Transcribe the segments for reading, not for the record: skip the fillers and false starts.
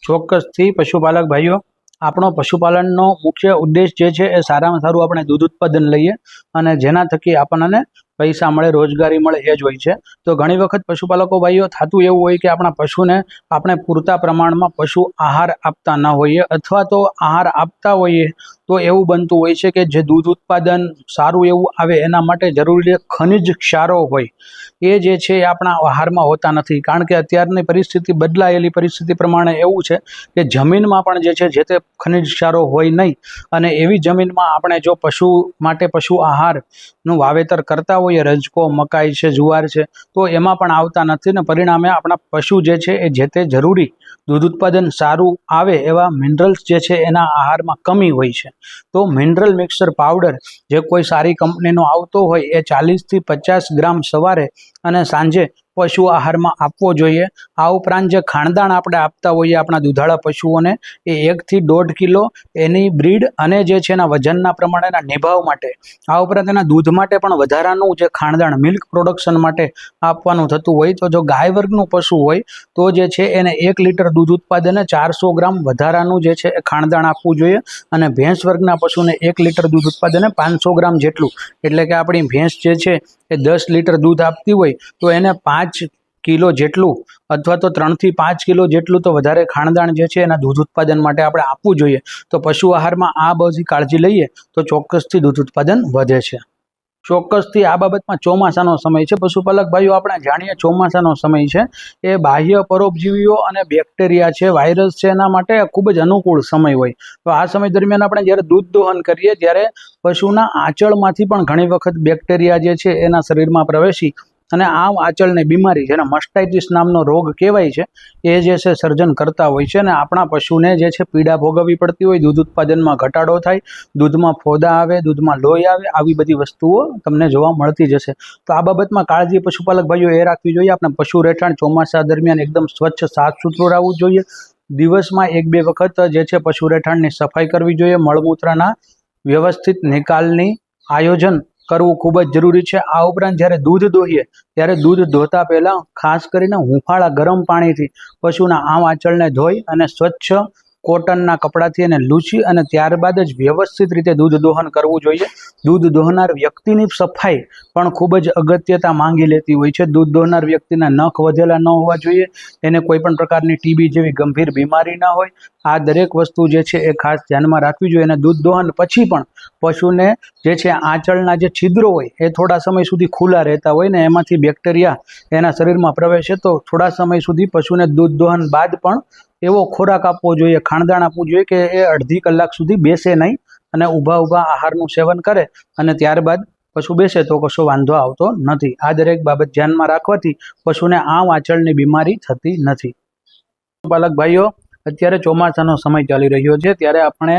ચોક્કસથી પશુપાલક ભાઈઓ, આપણો પશુપાલનનો મુખ્ય ઉદ્દેશ જે છે એ સારામાં સારું આપણે દૂધ ઉત્પાદન લઈએ અને જેના થકી આપણને પૈસા મળે, રોજગારી મળે એ જ હોય છે. તો ઘણી વખત પશુપાલકો ભાઈઓ થતું એવું હોય કે આપણા પશુને આપણે પૂરતા પ્રમાણમાં પશુ આહાર આપતા ન હોઈએ અથવા તો આહાર આપતા હોઈએ તો એવું બનતું હોય છે કે જે દૂધ ઉત્પાદન સારું એવું આવે એના માટે જરૂરી ખનિજ ક્ષારો હોય એ જે છે એ આપણા આહારમાં હોતા નથી. કારણ કે અત્યારની પરિસ્થિતિ, બદલાયેલી પરિસ્થિતિ પ્રમાણે એવું છે કે જમીનમાં પણ જે છે જે તે ખનિજ ક્ષારો હોય નહીં અને એવી જમીનમાં આપણે જો પશુ માટે પશુ આહારનું વાવેતર કરતા હોઈએ, રજકો, મકાઈ છે, જુવાર છે, તો એમાં પણ આવતા નથી ને પરિણામે આપણા પશુ જે છે એ જે તે જરૂરી દૂધ ઉત્પાદન સારું આવે એવા મિનરલ્સ જે છે એના આહારમાં કમી હોય છે. તો મિનરલ મિક્સર પાવડર જે કોઈ સારી કંપનીનો આવતો હોય એ 40 થી 50 ગ્રામ સવારે અને સાંજે પશુ આહારમાં આપવો જોઈએ. આ ઉપરાંત જે ખાણદાણ આપણે આપતા હોઈએ આપણા દુધાળા પશુઓને એ 1 થી 1.5 કિલો એની બ્રીડ અને જે છે એના વજનના પ્રમાણેના નિભાવ માટે, આ ઉપરાંત એના દૂધ માટે પણ વધારાનું જે ખાણદાણ મિલ્ક પ્રોડક્શન માટે આપવાનું થતું હોય. તો જો ગાય વર્ગનું પશુ હોય તો જે છે એને 1 લીટર દૂધ ઉત્પાદને 400 ગ્રામ વધારાનું જે છે એ ખાણદાણ આપવું જોઈએ અને ભેંસ વર્ગના પશુને 1 લીટર દૂધ ઉત્પાદને 500 ગ્રામ જેટલું, એટલે કે આપણી ભેંસ જે છે એ 10 લીટર દૂધ આપતી હોય તો એને 5 કિલો જેટલું અથવા તો 3 થી 5 કિલો જેટલું તો વધારે ખાણદાણ જે છે એના દૂધ ઉત્પાદન માટે આપણે આપવું જોઈએ. તો પશુ આહારમાં આ બધી કાળજી લઈએ તો ચોક્કસથી દૂધ ઉત્પાદન વધે છે. ચોક્કસથી આ બાબતમાં ચોમાસાનો સમય છે પશુપાલક ભાઈઓ, આપણે જાણીએ ચોમાસાનો સમય છે એ બાહ્ય પરોપજીવીઓ અને બેક્ટેરિયા છે, વાયરસ છે, એના માટે ખૂબ જ અનુકૂળ સમય હોય. તો આ સમય દરમિયાન આપણે જ્યારે દૂધ દોહન કરીએ ત્યારે પશુના આંચળમાંથી પણ ઘણી વખત બેક્ટેરિયા જે છે એના શરીરમાં પ્રવેશી અને આ આંચળની બીમારી, જેને મસ્ટાઇટિસ નામનો રોગ કહેવાય છે, એ જે છે સર્જન કરતા હોય છે અને આપણા પશુને જે છે પીડા ભોગવવી પડતી હોય, દૂધ ઉત્પાદનમાં ઘટાડો થાય, દૂધમાં ફોદા આવે, દૂધમાં લોહી આવે, આવી બધી વસ્તુઓ તમને જોવા મળતી જશે. તો આ બાબતમાં કાળજી પશુપાલક ભાઈઓ એ રાખવી જોઈએ. આપણે પશુ રહેઠાણ ચોમાસા દરમિયાન એકદમ સ્વચ્છ, સાફ સુથરું રાખવું જોઈએ. દિવસમાં 1-2 વખત જે છે પશુ રહેઠાણની સફાઈ કરવી જોઈએ. મળમૂત્રના વ્યવસ્થિત નિકાલની આયોજન કરવું ખૂબ જ જરૂરી છે. આ ઉપરાંત જ્યારે દૂધ દોહીએ ત્યારે દૂધ ધોતા પહેલાં ખાસ કરીને હુંફાળા ગરમ પાણીથી પશુના આમ આંચળને ધોઈ અને સ્વચ્છ કોટનના કપડાથી એને લૂછી અને ત્યારબાદ જ વ્યવસ્થિત રીતે દૂધ દોહન કરવું જોઈએ. દૂધ દોહનાર વ્યક્તિની સફાઈ પણ ખૂબ જ અગત્યતા માંગી લેતી હોય છે. દૂધ દોહનાર વ્યક્તિના નખ વધેલા ન હોવા જોઈએ, એને કોઈ પણ પ્રકારની ટીબી જેવી ગંભીર બીમારી ના હોય. આ દરેક વસ્તુ જે છે એ ખાસ ધ્યાનમાં રાખવી જોઈએ. અને દૂધ દોહન પછી પણ પશુને જે છે આંચળના જે છિદ્રો હોય એ થોડા સમય સુધી ખુલ્લા રહેતા હોય ને એમાંથી બેક્ટેરિયા એના શરીરમાં પ્રવેશે તો થોડા સમય સુધી પશુને દૂધ દોહન બાદ પણ એવો ખોરાક આપવો જોઈએ, ખાણદાણ આપવું જોઈએ કે એ અડધી કલાક સુધી બેસે નહીં અને ઊભા આહારનું સેવન કરે અને ત્યારબાદ પશુ બેસે તો કશો વાંધો આવતો નથી. આ દરેક બાબત ધ્યાનમાં રાખવાથી પશુને આમ આંચળની બીમારી થતી નથી. પશુપાલક ભાઈઓ, અત્યારે ચોમાસાનો સમય ચાલી રહ્યો છે ત્યારે આપણે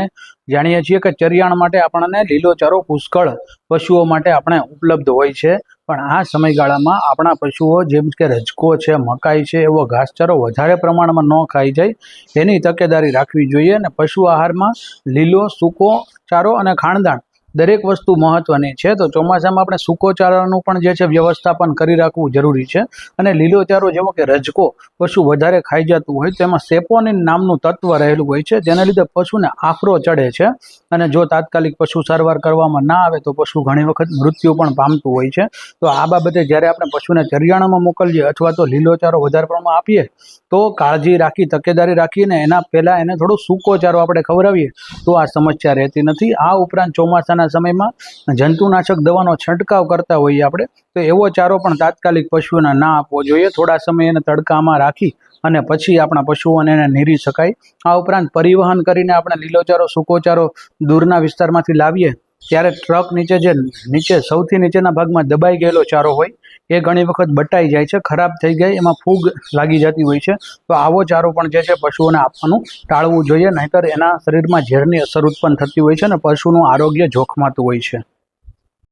જાણીએ છીએ કે ચરિયાણ માટે આપણને લીલોચારો પુષ્કળ પશુઓ માટે આપણે ઉપલબ્ધ હોય છે. પણ આ સમયગાળામાં આપણા પશુઓ જેમ કે રજકો છે, મકાઈ છે, એવો ઘાસચારો વધારે પ્રમાણમાં ન ખાઈ જાય એની તકેદારી રાખવી જોઈએ. અને પશુ આહારમાં લીલો, સૂકો ચારો અને ખાણદાણ દરેક વસ્તુ મહત્વની છે. તો ચોમાસામાં આપણે સૂકો ચારાનું પણ જે છે વ્યવસ્થાપન કરી રાખવું જરૂરી છે. અને લીલો ચારો જેવો કે રજકો પશુ વધારે ખાઈ જતું હોય તો એમાં સેપોનિન નામનું તત્વ રહેલું હોય છે, જેના લીધે પશુને આફરો ચડે છે અને જો તાત્કાલિક પશુ સારવાર કરવામાં ના આવે તો પશુ ઘણી વખત મૃત્યુ પણ પામતું હોય છે. તો આ બાબતે જ્યારે આપણે પશુને ચરિયાણામાં મોકલીએ અથવા તો લીલો ચારો વધારે પ્રમાણમાં આપીએ તો કાળજી રાખી, તકેદારી રાખીને એના પહેલાં એને થોડો સૂકો ચારો આપણે ખવડાવીએ તો આ સમસ્યા રહેતી નથી. આ ઉપરાંત ચોમાસાના સમયમાં જંતુનાશક દવાનો છંટકાવ કરતા હોઈએ આપણે તો એવો ચારો પણ તાત્કાલિક પશુઓને ના આપવો જોઈએ. થોડા સમય એને તડકામાં રાખી અને પછી આપણા પશુઓને એને નીરી શકાય. આ ઉપરાંત પરિવહન કરીને આપણે લીલોચારો, સૂકો ચારો દૂરના વિસ્તારમાંથી લાવીએ ત્યારે ટ્રક નીચે સૌથી નીચેના ભાગમાં દબાઈ ગયેલો ચારો હોય એ ઘણી વખત બટાઈ જાય છે, ખરાબ થઈ જાય, એમાં ફૂગ લાગી જતી હોય છે. તો આવો ચારો પણ જે છે પશુઓને આપવાનું ટાળવું જોઈએ, નહીંતર એના શરીરમાં ઝેરની અસર ઉત્પન્ન થતી હોય છે અને પશુનું આરોગ્ય જોખમાતું હોય છે.